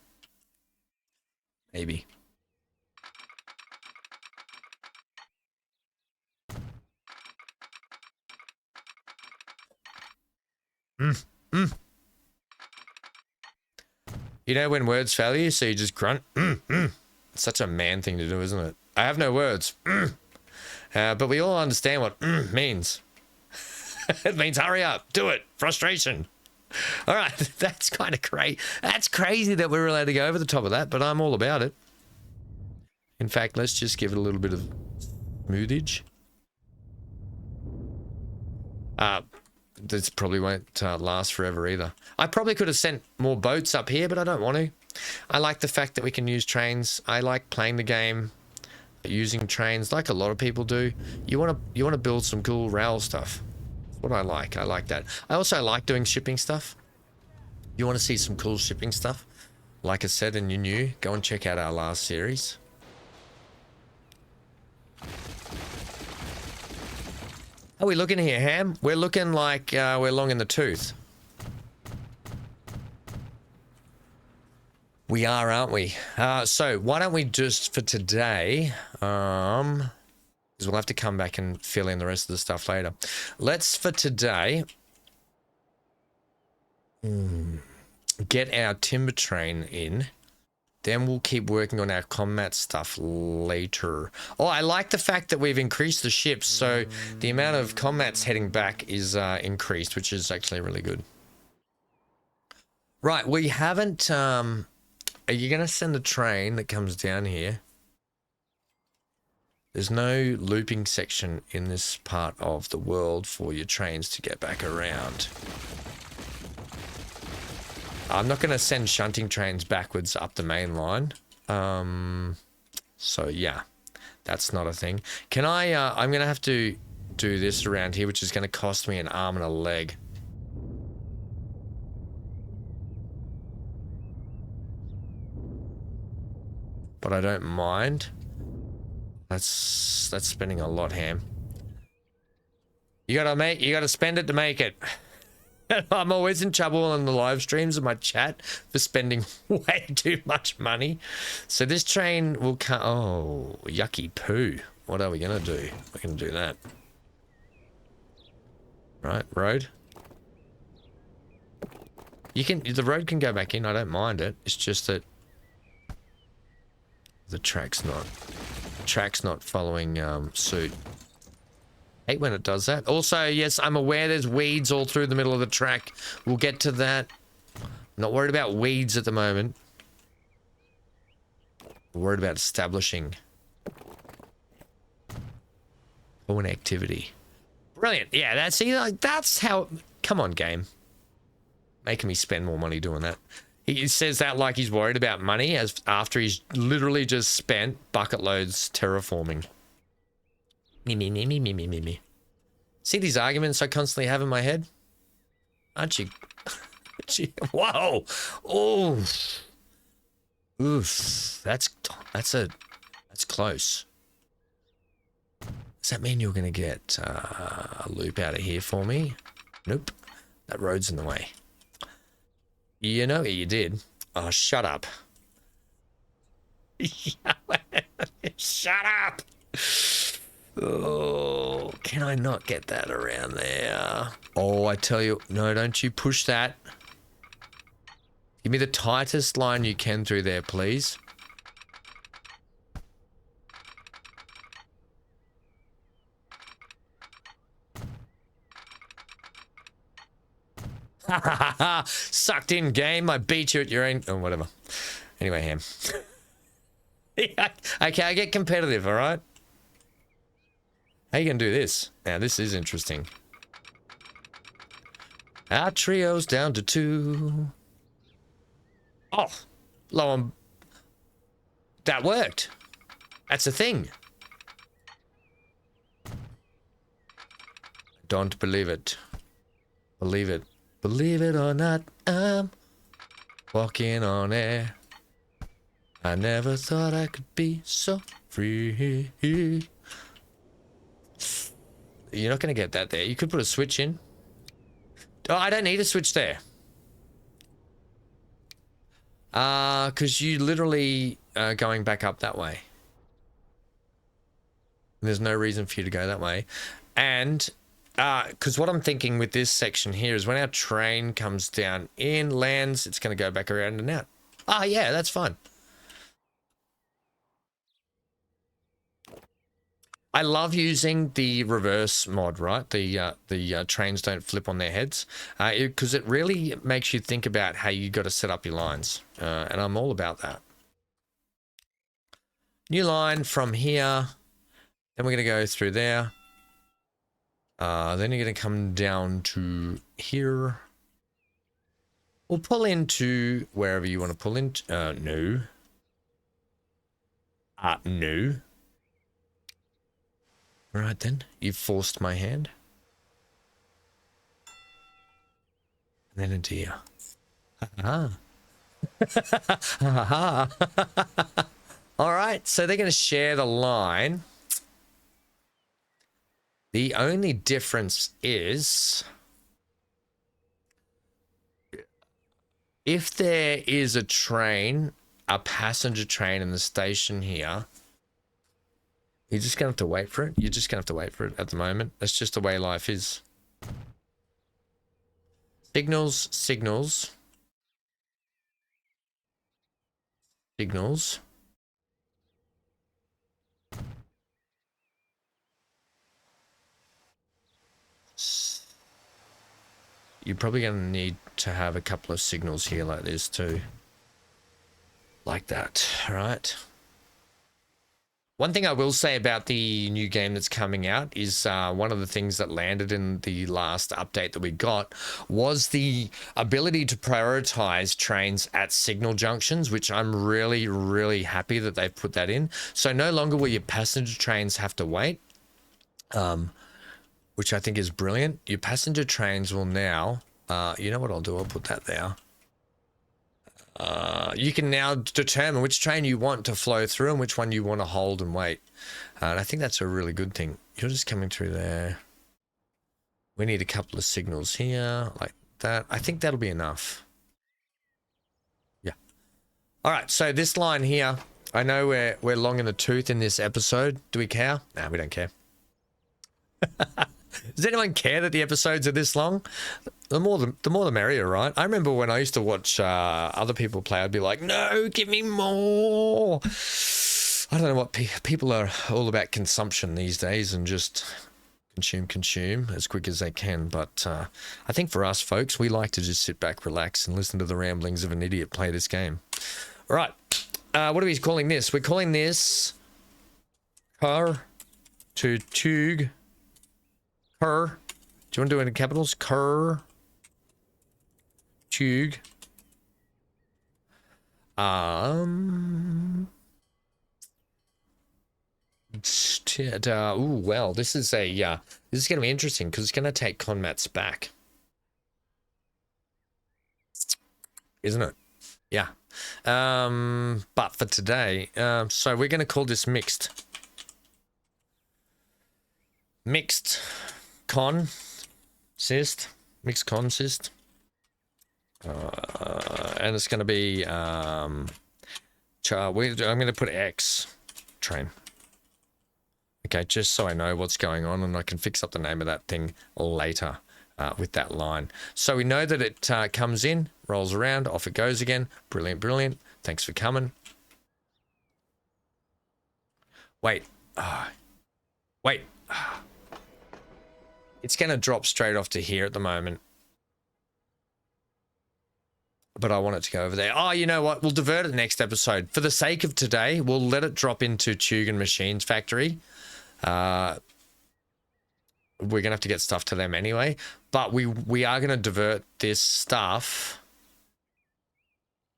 Maybe. You know when words fail you, so you just grunt? It's such a man thing to do, isn't it? I have no words. But we all understand what means. It means hurry up, do it, frustration. All right, that's kind of crazy. That's crazy that we're allowed to go over the top of that, but I'm all about it. In fact, let's just give it a little bit of smoothage. This probably won't last forever either. I probably could have sent more boats up here, but I don't want to. I like the fact that we can use trains. I like playing the game using trains like a lot of people do. You want to build some cool rail stuff. That's what I like. I like that. I also like doing shipping stuff. You want to see some cool shipping stuff? Like I said, and you're new, go and check out our last series. How are we looking here, Ham? We're looking like we're long in the tooth. We are, aren't we? So why don't we just for today, because we'll have to come back and fill in the rest of the stuff later. Let's for today get our timber train in. Then we'll keep working on our combat stuff later. Oh, I like the fact that we've increased the ships, so the amount of combats heading back is increased, which is actually really good. Right, we haven't... are you going to send the train that comes down here? There's no looping section in this part of the world for your trains to get back around. I'm not going to send shunting trains backwards up the main line. So yeah, that's not a thing. Can I, I'm going to have to do this around here, which is going to cost me an arm and a leg. But I don't mind. That's spending a lot, Ham. You gotta spend it to make it. I'm always in trouble on the live streams of my chat for spending way too much money. So this train will come. Oh, yucky poo. What are we going to do? We're going to do that. Right, road. The road can go back in. I don't mind it. It's just that the track's not following suit. Hate when it does that. Also, yes, I'm aware there's weeds all through the middle of the track. We'll get to that. Not worried about weeds at the moment. Worried about establishing an activity. Brilliant. Yeah, that's how... Come on, game. Making me spend more money doing that. He says that like he's worried about money after he's literally just spent bucket loads terraforming. Me. See these arguments I constantly have in my head? Aren't you? Whoa! Oh! Oof! That's close. Does that mean you're gonna get a loop out of here for me? Nope. That road's in the way. You know what you did? Oh, shut up! Shut up! Oh, can I not get that around there? Oh, I tell you, no, don't you push that. Give me the tightest line you can through there, please. Ha ha ha ha! Sucked in game. I beat you at your own. Oh, whatever. Anyway, Ham. Okay, I get competitive, alright? How you gonna do this? Now, this is interesting. Our trio's down to 2. Oh, low on. That worked. That's a thing. Don't believe it. Believe it. Believe it or not, I'm walking on air. I never thought I could be so free. You're not going to get that there. You could put a switch in. Oh, I don't need a switch there. Because you literally are going back up that way. There's no reason for you to go that way. And because what I'm thinking with this section here is when our train comes down in, lands, it's going to go back around and out. Ah, yeah, that's fine. I love using the reverse mod, right? The trains don't flip on their heads, because it really makes you think about how you got to set up your lines, and I'm all about that. New line from here, then we're going to go through there. Then you're going to come down to here. We'll pull into wherever you want to pull into. No. No. All right then, you've forced my hand. And then into here. Ha ha. All right, so they're going to share the line. The only difference is if there is a train, a passenger train in the station here, you're just going to have to wait for it. You're just going to have to wait for it at the moment. That's just the way life is. Signals, signals. Signals. You're probably going to need to have a couple of signals here like this too. Like that, all right? One thing I will say about the new game that's coming out is one of the things that landed in the last update that we got was the ability to prioritize trains at signal junctions, which I'm really, really happy that they've put that in. So no longer will your passenger trains have to wait, which I think is brilliant. Your passenger trains will now, you know what I'll do? I'll put that there. You can now determine which train you want to flow through and which one you want to hold and wait. And I think that's a really good thing. You're just coming through there. We need a couple of signals here, like that. I think that'll be enough. Yeah. All right, so this line here, I know we're long in the tooth in this episode. Do we care? Nah, we don't care. Does anyone care that the episodes are this long? The more the merrier, right? I remember when I used to watch other people play, I'd be like, no, give me more. I don't know what people are all about consumption these days and just consume as quick as they can. But I think for us folks, we like to just sit back, relax, and listen to the ramblings of an idiot play this game. All right. What are we calling this? We're calling this car to tug. Cur. Do you want to do it in capitals? Cur. Tug. Ooh, well, this is a this is going to be interesting because it's going to take Conmat's back, isn't it? Yeah. But for today, so we're going to call this mixed consist, mixed consist, and it's going to be I'm going to put X train. Okay, just so I know what's going on and I can fix up the name of that thing later with that line. So we know that it comes in, rolls around, off it goes again. Brilliant, brilliant. Thanks for coming. Wait. Wait. It's going to drop straight off to here at the moment. But I want it to go over there. Oh, you know what? We'll divert it next episode. For the sake of today, we'll let it drop into Tugan Machines Factory. We're going to have to get stuff to them anyway. But we are going to divert this stuff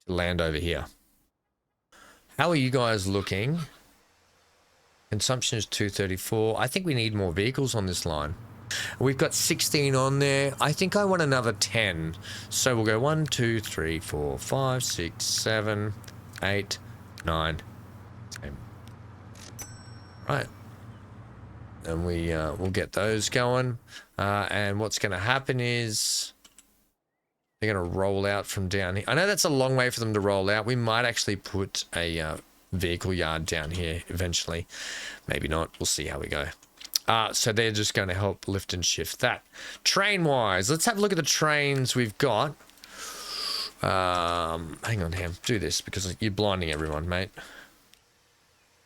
to land over here. How are you guys looking? Consumption is 234. I think we need more vehicles on this line. We've got 16 on there. I think I want another 10. So we'll go 1, 2, 3, 4, 5, 6, 7, 8, 9, 10. Right. And we'll get those going. And what's going to happen is they're going to roll out from down here. I know that's a long way for them to roll out. We might actually put a vehicle yard down here eventually. Maybe not. We'll see how we go. So they're just going to help lift and shift that. Train-wise, let's have a look at the trains we've got. Hang on, Ham. Do this because you're blinding everyone, mate.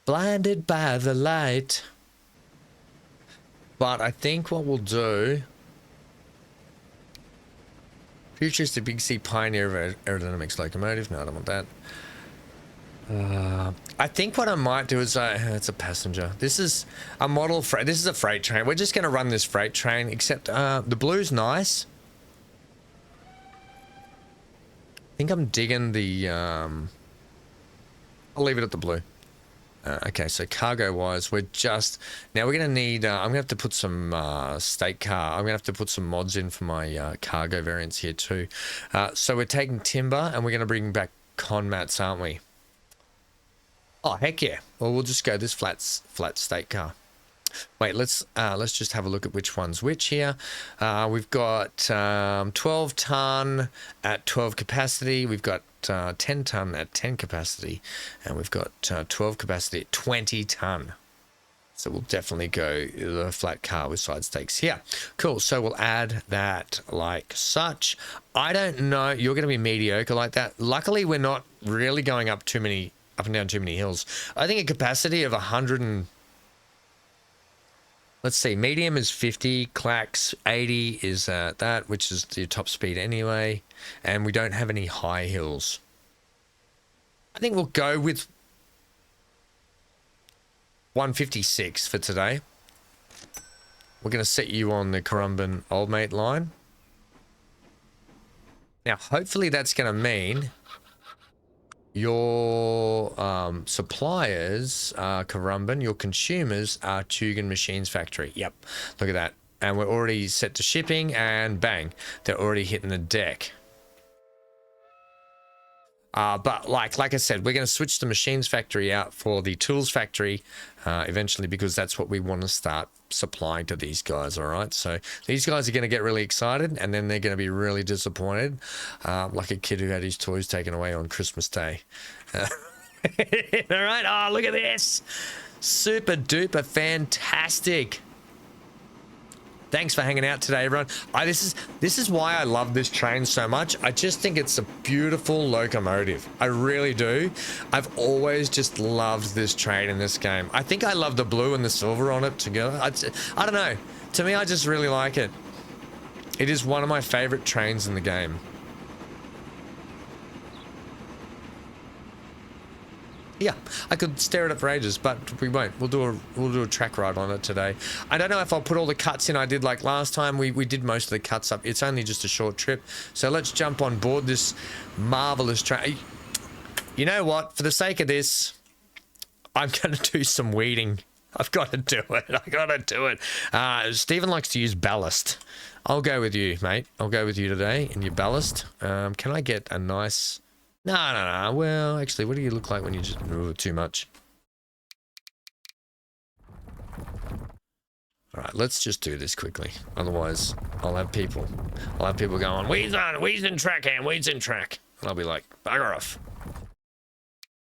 Blinded by the light. But I think what we'll do... Futuristic Big C Pioneer Aerodynamics Locomotive. No, I don't want that. I think what I might do is it's a passenger. This is a model freight. This is a freight train. We're just going to run this freight train, except the blue's nice. I think I'm digging the I'll leave it at the blue. Okay, so cargo wise, we're just now we're going to need I'm going to have to put some state car. I'm going to have to put some mods in for my cargo variants here too. So we're taking timber and we're going to bring back con mats, aren't we? Oh, heck yeah. Well, we'll just go this flat state car. Wait, let's just have a look at which one's which here. We've got 12 ton at 12 capacity. We've got 10 ton at 10 capacity. And we've got 12 capacity at 20 ton. So we'll definitely go the flat car with side stakes here. Cool. So we'll add that like such. I don't know. You're going to be mediocre like that. Luckily, we're not really going up and down too many hills. I think a capacity of 100 and... Let's see, medium is 50, clacks 80 is that, which is your top speed anyway. And we don't have any high hills. I think we'll go with 156 for today. We're going to set you on the Currumbin Old Mate line. Now, hopefully that's going to mean... Your suppliers are Currumbin, your consumers are Tugan Machines Factory. Yep, look at that. And we're already set to shipping and bang, they're already hitting the deck. But like I said, we're going to switch the Machines Factory out for the Tools Factory eventually because that's what we want to start supplying to these guys, all right? So these guys are going to get really excited and then they're going to be really disappointed, like a kid who had his toys taken away on Christmas Day. All right? Oh, look at this. Super duper fantastic. Thanks for hanging out today, everyone. This is why I love this train so much. I just think it's a beautiful locomotive. I really do. I've always just loved this train in this game. I think I love the blue and the silver on it together. I don't know. To me, I just really like it. It is one of my favorite trains in the game. Yeah, I could stare at it for ages, but we won't. We'll do a track ride on it today. I don't know if I'll put all the cuts in I did like last time. We did most of the cuts up. It's only just a short trip. So let's jump on board this marvelous train. You know what? For the sake of this, I'm going to do some weeding. I've got to do it. I got to do it. Stephen likes to use ballast. I'll go with you, mate. I'll go with you today in your ballast. Can I get a nice... No. Well, actually, what do you look like when you just move too much? All right, let's just do this quickly. Otherwise, I'll have people going, weeds in track, and weeds in track. And I'll be like, bugger off.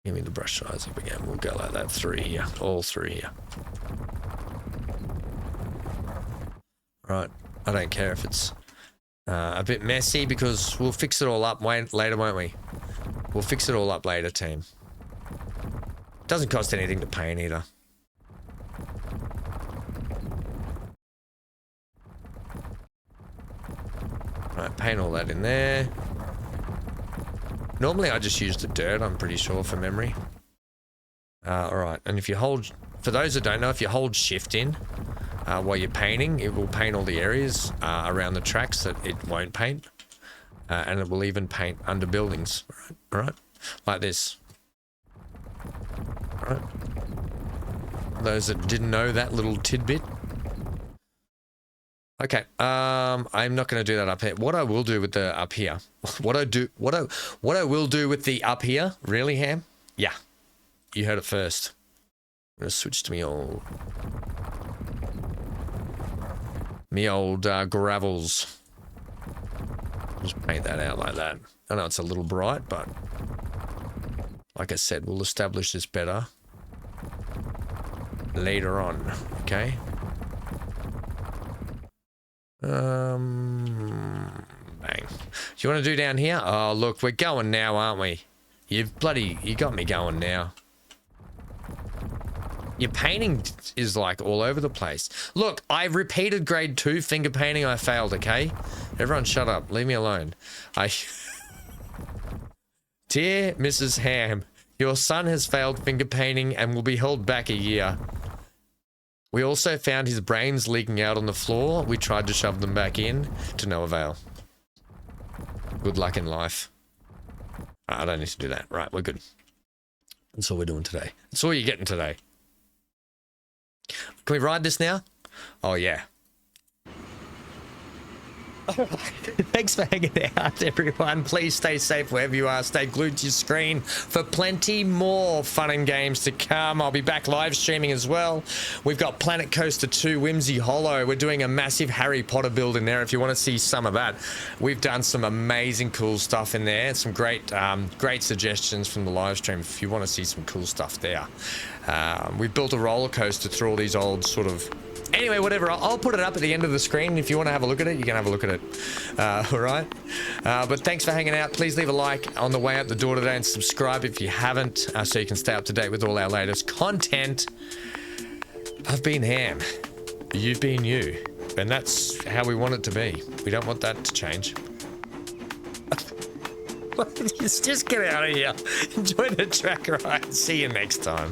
Give me the brush size up again. We'll go like that. 3 here. All 3 here. Right, I don't care if it's a bit messy because we'll fix it all up later, won't we? We'll fix it all up later, team. Doesn't cost anything to paint either. Right, paint all that in there. Normally I just use the dirt, I'm pretty sure, for memory. Alright, and if you hold, for those that don't know, if you hold shift in while you're painting, it will paint all the areas around the tracks that it won't paint. And it will even paint under buildings, right? Like this. Right. Those that didn't know that little tidbit. Okay, I'm not going to do that up here. What I will do with the up here, what I will do with the up here, really, Ham? Yeah, you heard it first. I'm going to switch to me old gravels. Just paint that out like that. I know it's a little bright, but like I said, we'll establish this better later on, okay? Bang. Do you want to do down here? Oh, look, we're going now, aren't we? You got me going now. Your painting is like all over the place. Look, I repeated grade 2 finger painting. I failed, okay? Everyone shut up. Leave me alone. Dear Mrs. Ham, your son has failed finger painting and will be held back a year. We also found his brains leaking out on the floor. We tried to shove them back in, to no avail. Good luck in life. I don't need to do that. Right, we're good. That's all we're doing today. That's all you're getting today. Can we ride this now? Oh, yeah. Thanks for hanging out, everyone. Please stay safe wherever you are. Stay glued to your screen for plenty more fun and games to come. I'll be back live streaming as well. We've got Planet Coaster 2 Whimsy Hollow. We're doing a massive Harry Potter build in there if you want to see some of that. We've done some amazing cool stuff in there. Some great suggestions from the live stream if you want to see some cool stuff there. We've built a roller coaster through all these old sort of... Anyway, whatever, I'll put it up at the end of the screen. If you want to have a look at it, you can have a look at it. All right? But thanks for hanging out. Please leave a like on the way out the door today and subscribe if you haven't, so you can stay up to date with all our latest content. I've been Ham. You've been you. And that's how we want it to be. We don't want that to change. Just get out of here. Enjoy the track ride. See you next time.